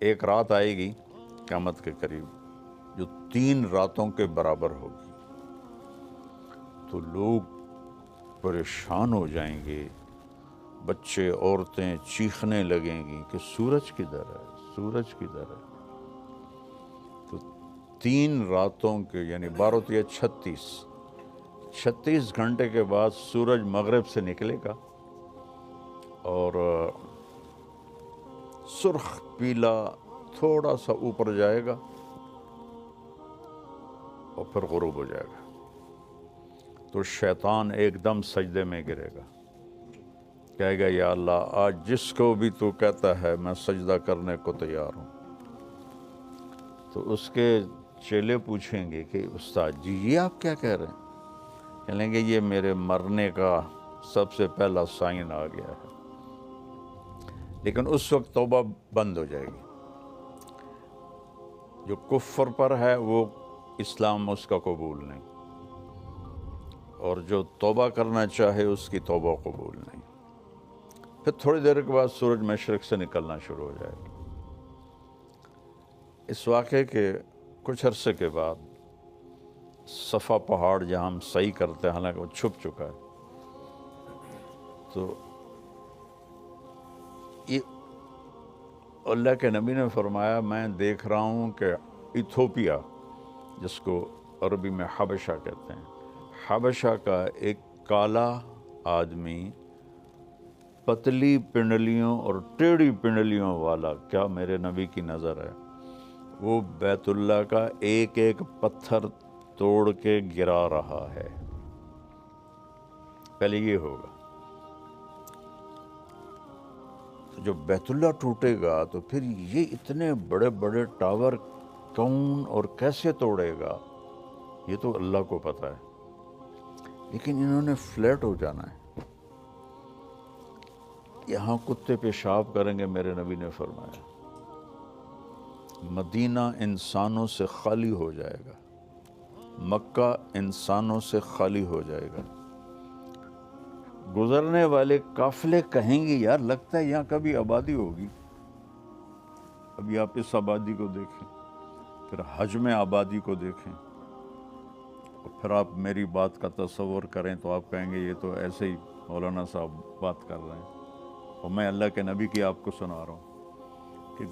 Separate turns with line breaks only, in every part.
ایک رات آئے گی قیامت کے قریب جو 3 راتوں کے برابر ہوگی، تو لوگ پریشان ہو جائیں گے، بچے عورتیں چیخنے لگیں گی کہ سورج کدھر ہے، سورج کدھر ہے۔ تو 3 راتوں کے یعنی 12 یا 36 گھنٹے کے بعد سورج مغرب سے نکلے گا اور سرخ پیلا تھوڑا سا اوپر جائے گا اور پھر غروب ہو جائے گا۔ تو شیطان ایک دم سجدے میں گرے گا، کہے گا یا اللہ آج جس کو بھی تو کہتا ہے میں سجدہ کرنے کو تیار ہوں۔ تو اس کے چیلے پوچھیں گے کہ استاد جی یہ آپ کیا کہہ رہے ہیں؟ کہیں گے یہ میرے مرنے کا سب سے پہلا سائن آ گیا ہے۔ لیکن اس وقت توبہ بند ہو جائے گی، جو کفر پر ہے وہ اسلام اس کا قبول نہیں، اور جو توبہ کرنا چاہے اس کی توبہ قبول نہیں۔ پھر تھوڑی دیر کے بعد سورج مشرق سے نکلنا شروع ہو جائے گا۔ اس واقعے کے کچھ عرصے کے بعد صفا پہاڑ جہاں ہم صحیح کرتے ہیں، حالانکہ وہ چھپ چکا ہے، تو یہ اللہ کے نبی نے فرمایا میں دیکھ رہا ہوں کہ ایتھوپیا، جس کو عربی میں حبشہ کہتے ہیں، حبشہ کا ایک کالا آدمی پتلی پنڈلیوں اور ٹیڑھی پنڈلیوں والا، کیا میرے نبی کی نظر ہے، وہ بیت اللہ کا ایک ایک پتھر توڑ کے گرا رہا ہے۔ پہلے یہ ہوگا، جو بیت اللہ ٹوٹے گا تو پھر یہ اتنے بڑے بڑے ٹاور کون اور کیسے توڑے گا، یہ تو اللہ کو پتہ ہے، لیکن انہوں نے فلیٹ ہو جانا ہے۔ یہاں کتے پیشاب کریں گے، میرے نبی نے فرمایا مدینہ انسانوں سے خالی ہو جائے گا، مکہ انسانوں سے خالی ہو جائے گا۔ گزرنے والے قافلے کہیں گے یار لگتا ہے یہاں کبھی آبادی ہوگی۔ ابھی آپ اس آبادی کو دیکھیں، پھر حجم آبادی کو دیکھیں، اور پھر آپ میری بات کا تصور کریں تو آپ کہیں گے یہ تو ایسے ہی مولانا صاحب بات کر رہے ہیں، اور میں اللہ کے نبی کی آپ کو سنا رہا ہوں کہ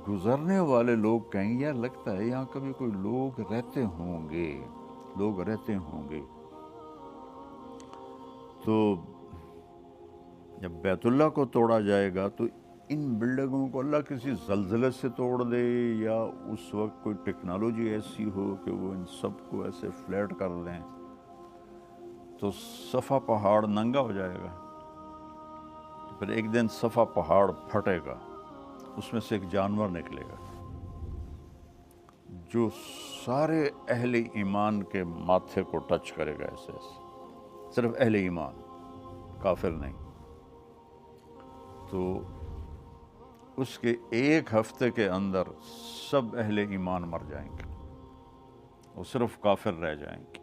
گزرنے والے لوگ کہیں گے یار لگتا ہے یہاں کبھی کوئی لوگ رہتے ہوں گے، لوگ رہتے ہوں گے۔ تو جب بیت اللہ کو توڑا جائے گا تو ان بلڈنگوں کو اللہ کسی زلزلے سے توڑ دے، یا اس وقت کوئی ٹیکنالوجی ایسی ہو کہ وہ ان سب کو ایسے فلیٹ کر لیں، تو صفا پہاڑ ننگا ہو جائے گا۔ پھر ایک دن صفا پہاڑ پھٹے گا، اس میں سے ایک جانور نکلے گا جو سارے اہل ایمان کے ماتھے کو ٹچ کرے گا، ایسے ایسے، صرف اہل ایمان، کافر نہیں۔ تو اس کے ایک ہفتے کے اندر سب اہل ایمان مر جائیں گے، وہ صرف کافر رہ جائیں گے،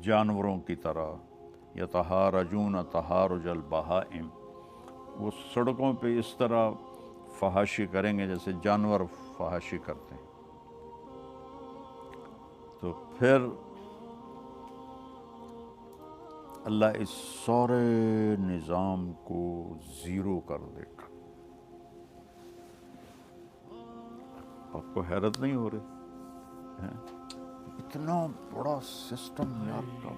جانوروں کی طرح۔ یتہارجون تہارج البہائم، وہ سڑکوں پہ اس طرح فحاشی کریں گے جیسے جانور فحاشی کرتے ہیں۔ تو پھر اللہ اس سارے نظام کو زیرو کر دے گا۔ آپ کو حیرت نہیں ہو رہی ہے؟ اتنا بڑا سسٹم یار کا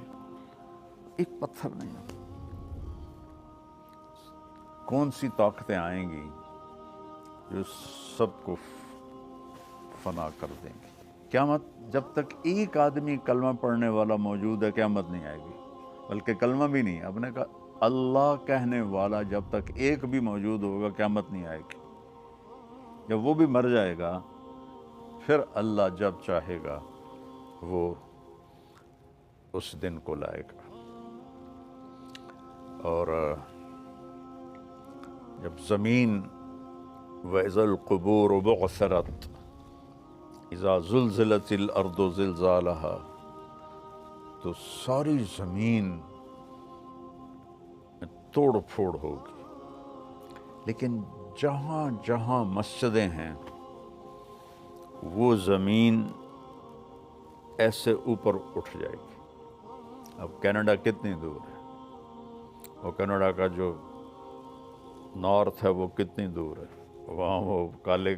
ایک پتھر نہیں ہے۔ کون سی طاقتیں آئیں گی جو سب کو فنا کر دیں گی؟ قیامت جب تک ایک آدمی کلمہ پڑھنے والا موجود ہے قیامت نہیں آئے گی، بلکہ کلمہ بھی نہیں، آپ نے کہا اللہ کہنے والا جب تک ایک بھی موجود ہوگا قیامت نہیں آئے گی۔ جب وہ بھی مر جائے گا پھر اللہ جب چاہے گا وہ اس دن کو لائے گا۔ اور جب زمین وَإِذَا الْقُبُورُ بُعْثِرَتْ اذا زلزلت الارض زلزالها، تو ساری زمین میں توڑ پھوڑ ہوگی، لیکن جہاں جہاں مسجدیں ہیں وہ زمین ایسے اوپر اٹھ جائے گی. اب کینیڈا کتنی دور ہے, اور کینیڈا کا جو نارتھ ہے وہ کتنی دور ہے, وہاں وہ کالے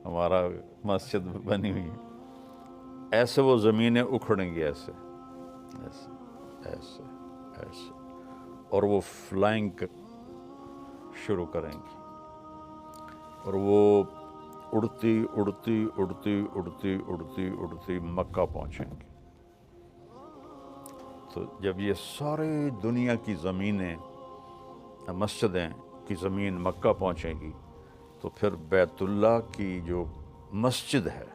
ہمارا مسجد بنی ہوئی ہے. ایسے وہ زمینیں اکھڑیں گی, ایسے ایسے ایسے ایسے, اور وہ فلائنگ شروع کریں گی, اور وہ اڑتی اڑتی اڑتی اڑتی اڑتی اڑتی مکہ پہنچیں گی. تو جب یہ ساری دنیا کی زمینیں, مسجدیں کی زمین مکہ پہنچیں گی, تو پھر بیت اللہ کی جو مسجد ہے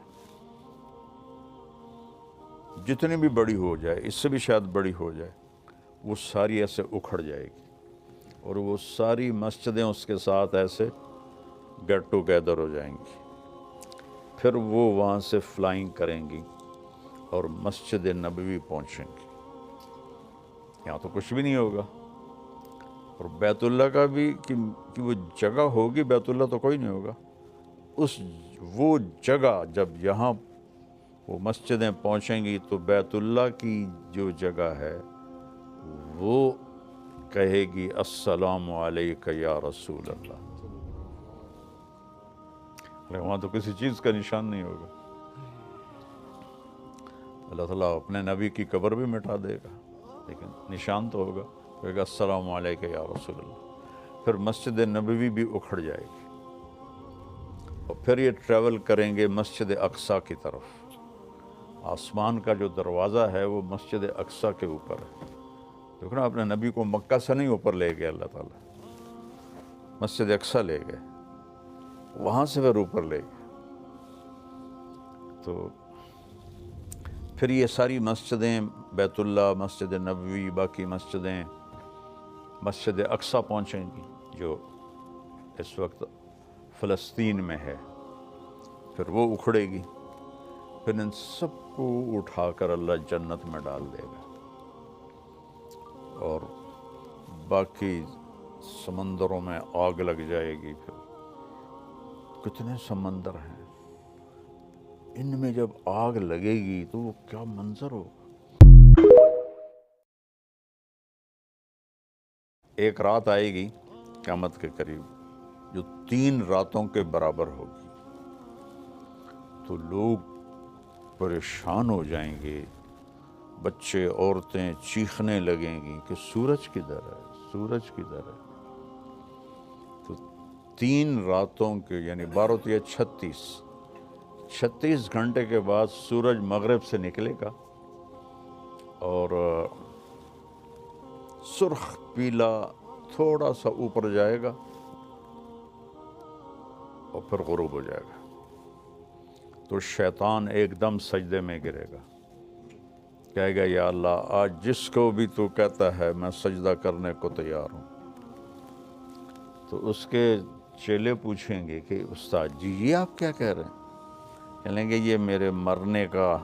جتنی بھی بڑی ہو جائے, اس سے بھی شاید بڑی ہو جائے, وہ ساری ایسے اکھڑ جائے گی, اور وہ ساری مسجدیں اس کے ساتھ ایسے گیٹ ٹوگیدر ہو جائیں گی. پھر وہ وہاں سے فلائنگ کریں گی اور مسجد نبوی پہنچیں گی. یہاں تو کچھ بھی نہیں ہوگا, اور بیت اللہ کا بھی کہ وہ جگہ ہوگی, بیت اللہ تو کوئی نہیں ہوگا. وہ جگہ جب یہاں وہ مسجدیں پہنچیں گی تو بیت اللہ کی جو جگہ ہے وہ کہے گی السلام علیک یا رسول اللہ. وہاں تو کسی چیز کا نشان نہیں ہوگا. اللہ تعالیٰ اپنے نبی کی قبر بھی مٹا دے گا, لیکن نشان تو ہوگا, کہے گا السلام علیک یا رسول اللہ. پھر مسجد نبوی بھی اکھڑ جائے گی, اور پھر یہ ٹریول کریں گے مسجد اقصیٰ کی طرف. آسمان کا جو دروازہ ہے وہ مسجد اقصیٰ کے اوپر ہے. دیکھو نا, اپنے نبی کو مکہ سے نہیں اوپر لے گئے اللہ تعالیٰ, مسجد اقصیٰ لے گئے, وہاں سے پھر اوپر لے گئے. تو پھر یہ ساری مسجدیں, بیت اللہ, مسجد نبوی, باقی مسجدیں مسجد اقصیٰ پہنچیں گی جو اس وقت فلسطین میں ہے. پھر وہ اکھڑے گی, پھر ان سب کو اٹھا کر اللہ جنت میں ڈال دے گا, اور باقی سمندروں میں آگ لگ جائے گی. پھر کتنے سمندر ہیں, ان میں جب آگ لگے گی تو وہ کیا منظر ہوگا. ایک رات آئے گی قیامت کے قریب جو 3 راتوں کے برابر ہوگی, تو لوگ پریشان ہو جائیں گے, بچے عورتیں چیخنے لگیں گی کہ سورج کدھر ہے, سورج کدھر ہے. تو 3 راتوں کے یعنی 12 یا 36 گھنٹے کے بعد سورج مغرب سے نکلے گا, اور سرخ پیلا تھوڑا سا اوپر جائے گا, اور پھر غروب ہو جائے گا. تو شیطان ایک دم سجدے میں گرے گا, کہے گا یا اللہ آج جس کو بھی تو کہتا ہے میں سجدہ کرنے کو تیار ہوں. تو اس کے چیلے پوچھیں گے کہ استاد جی یہ آپ کیا کہہ رہے ہیں؟ کہیں گے یہ میرے مرنے کا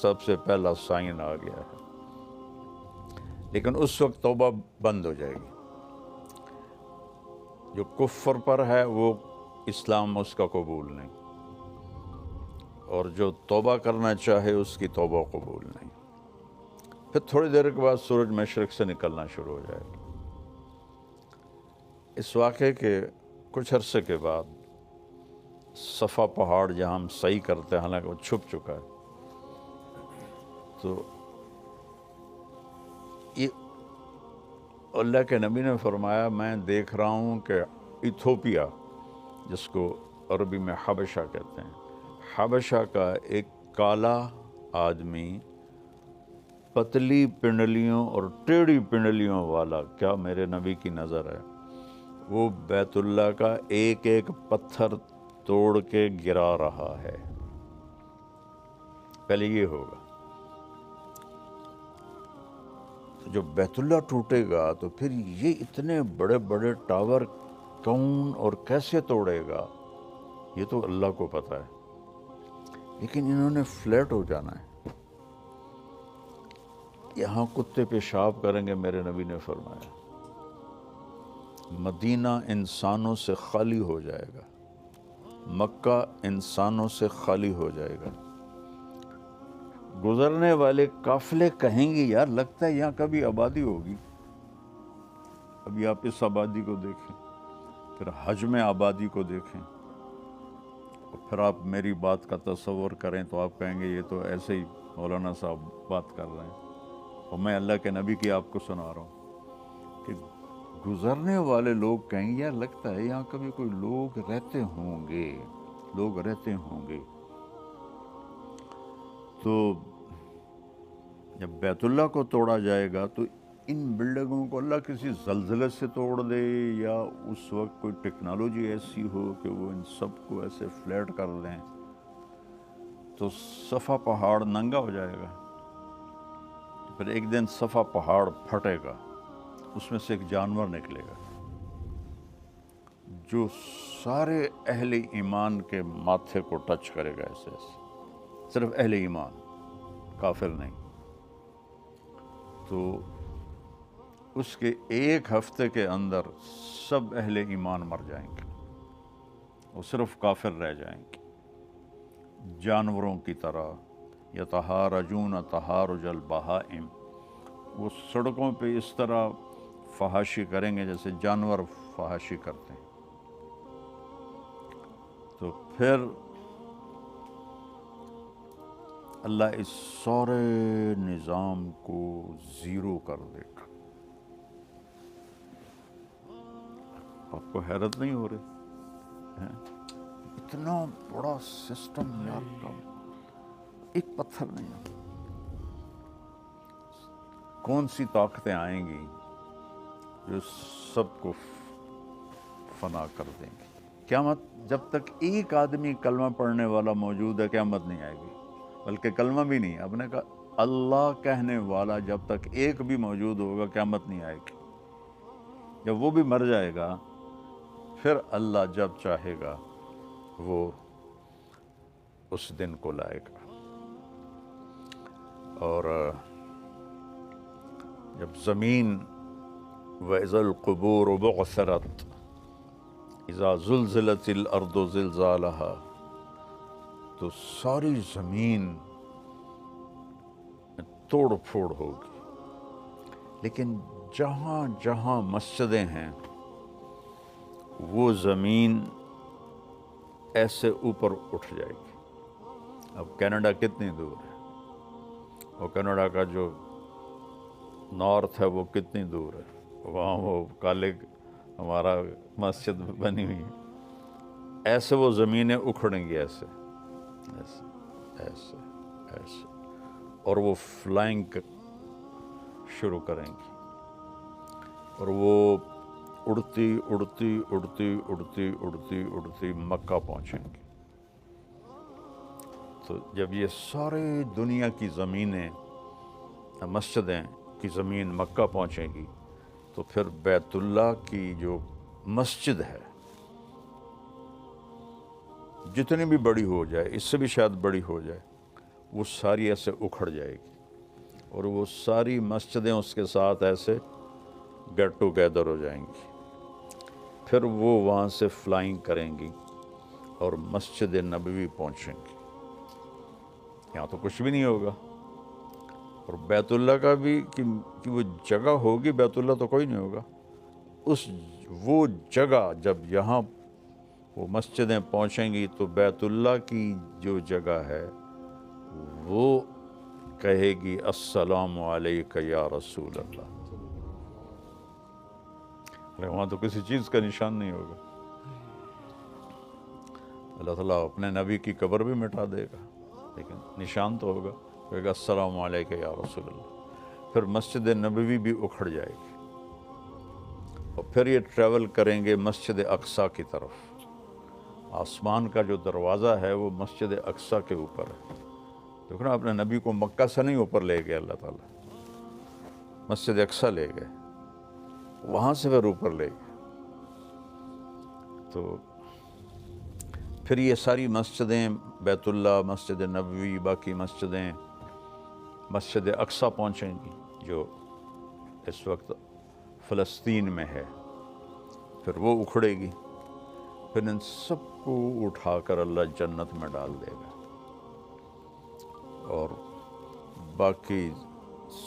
سب سے پہلا سائن آ گیا ہے. لیکن اس وقت توبہ بند ہو جائے گی. جو کفر پر ہے وہ اسلام اس کا قبول نہیں, اور جو توبہ کرنا چاہے اس کی توبہ قبول نہیں. پھر تھوڑی دیر کے بعد سورج مشرق سے نکلنا شروع ہو جائے گا. اس واقعے کے کچھ عرصے کے بعد صفا پہاڑ جہاں ہم سعی کرتے ہیں, حالانکہ وہ چھپ چکا ہے, تو یہ اللہ کے نبی نے فرمایا میں دیکھ رہا ہوں کہ ایتھوپیا, جس کو عربی میں حبشہ کہتے ہیں, حبشہ کا ایک کالا آدمی پتلی پنڈلیوں اور ٹیڑھی پنڈلیوں والا, کیا میرے نبی کی نظر ہے, وہ بیت اللہ کا ایک ایک پتھر توڑ کے گرا رہا ہے. پہلے یہ ہوگا. تو جب بیت اللہ ٹوٹے گا تو پھر یہ اتنے بڑے بڑے ٹاور کون اور کیسے توڑے گا, یہ تو اللہ کو پتہ ہے. لیکن انہوں نے فلیٹ ہو جانا ہے. یہاں کتے پیشاب کریں گے, میرے نبی نے فرمایا, مدینہ انسانوں سے خالی ہو جائے گا، مکہ انسانوں سے خالی ہو جائے گا۔ گزرنے والے قافلے کہیں گے یار لگتا ہے یہاں کبھی آبادی ہوگی۔ ابھی آپ اس آبادی کو دیکھیں، پھر حجم آبادی کو دیکھیں، اور پھر آپ میری بات کا تصور کریں تو آپ کہیں گے یہ تو ایسے ہی مولانا صاحب بات کر رہے ہیں، اور میں اللہ کے نبی کی آپ کو سنا رہا ہوں کہ گزرنے والے لوگ کہیں گے یار لگتا ہے یہاں کبھی کوئی لوگ رہتے ہوں گے، لوگ رہتے ہوں گے۔ تو جب بیت اللہ کو توڑا جائے گا تو ان بلڈنگوں کو اللہ کسی زلزلے سے توڑ دے، یا اس وقت کوئی ٹیکنالوجی ایسی ہو کہ وہ ان سب کو ایسے فلیٹ کر دیں تو صفا پہاڑ ننگا ہو جائے گا۔ پھر ایک دن صفا پہاڑ پھٹے گا، اس میں سے ایک جانور نکلے گا جو سارے اہل ایمان کے ماتھے کو ٹچ کرے گا، ایسے ایسے، صرف اہل ایمان، کافر نہیں۔ تو اس کے ایک ہفتے کے اندر سب اہل ایمان مر جائیں گے، اور صرف کافر رہ جائیں گے، جانوروں کی طرح۔ یتہارجون تہارج البہائم، وہ سڑکوں پہ اس طرح فحاشی کریں گے جیسے جانور فحاشی کرتے ہیں۔ تو پھر اللہ اس سارے نظام کو زیرو کر دے گا۔ آپ کو حیرت نہیں ہو رہی؟ اتنا بڑا سسٹم یار کا ایک پتھر نہیں ہے۔ کون سی طاقتیں آئیں گی جو سب کو فنا کر دیں گی؟ قیامت، جب تک ایک آدمی کلمہ پڑھنے والا موجود ہے قیامت نہیں آئے گی، بلکہ کلمہ بھی نہیں، آپ نے کہا اللہ کہنے والا جب تک ایک بھی موجود ہوگا قیامت نہیں آئے گی۔ جب وہ بھی مر جائے گا پھر اللہ جب چاہے گا وہ اس دن کو لائے گا۔ اور جب زمین وَإِذَا الْقُبُورُ بُعْثِرَتْ اذا زلزلت الارض زلزالها، تو ساری زمین توڑ پھوڑ ہوگی، لیکن جہاں جہاں مسجدیں ہیں وہ زمین ایسے اوپر اٹھ جائے گی۔ اب کینیڈا کتنی دور ہے، اور کینیڈا کا جو نارتھ ہے وہ کتنی دور ہے، وہاں وہ کالے ہمارا مسجد بنی ہوئی ہے، ایسے وہ زمینیں اکھڑیں گی، ایسے ایسے ایسے ایسے، اور وہ فلائنگ شروع کریں گی، اور وہ اڑتی اڑتی اڑتی اڑتی اڑتی اڑتی مکہ پہنچیں گی۔ تو جب یہ سارے دنیا کی زمینیں، مسجدیں کی زمین مکہ پہنچیں گی تو پھر بیت اللہ کی جو مسجد ہے جتنی بھی بڑی ہو جائے، اس سے بھی شاید بڑی ہو جائے، وہ ساری ایسے اکھڑ جائے گی، اور وہ ساری مسجدیں اس کے ساتھ ایسے گیٹ ٹوگیدر ہو جائیں گی۔ پھر وہ وہاں سے فلائنگ کریں گی اور مسجد نبوی پہنچیں گی۔ یہاں تو کچھ بھی نہیں ہوگا، اور بیت اللہ کا بھی کہ وہ جگہ ہوگی، بیت اللہ تو کوئی نہیں ہوگا۔ وہ جگہ جب یہاں وہ مسجدیں پہنچیں گی تو بیت اللہ کی جو جگہ ہے وہ کہے گی السلام علیک یا رسول اللہ۔ وہاں تو کسی چیز کا نشان نہیں ہوگا۔ اللہ تعالیٰ اپنے نبی کی قبر بھی مٹا دے گا، لیکن نشان تو ہوگا، کہے گا السلام علیک یا رسول اللہ۔ پھر مسجد نبوی بھی اکھڑ جائے گی، اور پھر یہ ٹریول کریں گے مسجد اقصیٰ کی طرف۔ آسمان کا جو دروازہ ہے وہ مسجد اقصیٰ کے اوپر ہے۔ دیکھو نا، اپنے نبی کو مکہ سے نہیں اوپر لے گئے اللہ تعالیٰ، مسجد اقصیٰ لے گئے، وہاں سے پھر اوپر لے گئے۔ تو پھر یہ ساری مسجدیں، بیت اللہ، مسجد نبوی، باقی مسجدیں مسجد اقصیٰ پہنچیں گی جو اس وقت فلسطین میں ہے، پھر وہ اکھڑے گی، پھر ان سب کو اٹھا کر اللہ جنت میں ڈال دے گا، اور باقی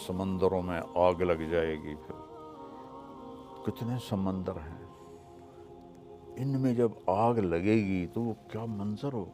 سمندروں میں آگ لگ جائے گی۔ پھر کتنے سمندر ہیں، ان میں جب آگ لگے گی تو وہ کیا منظر ہو۔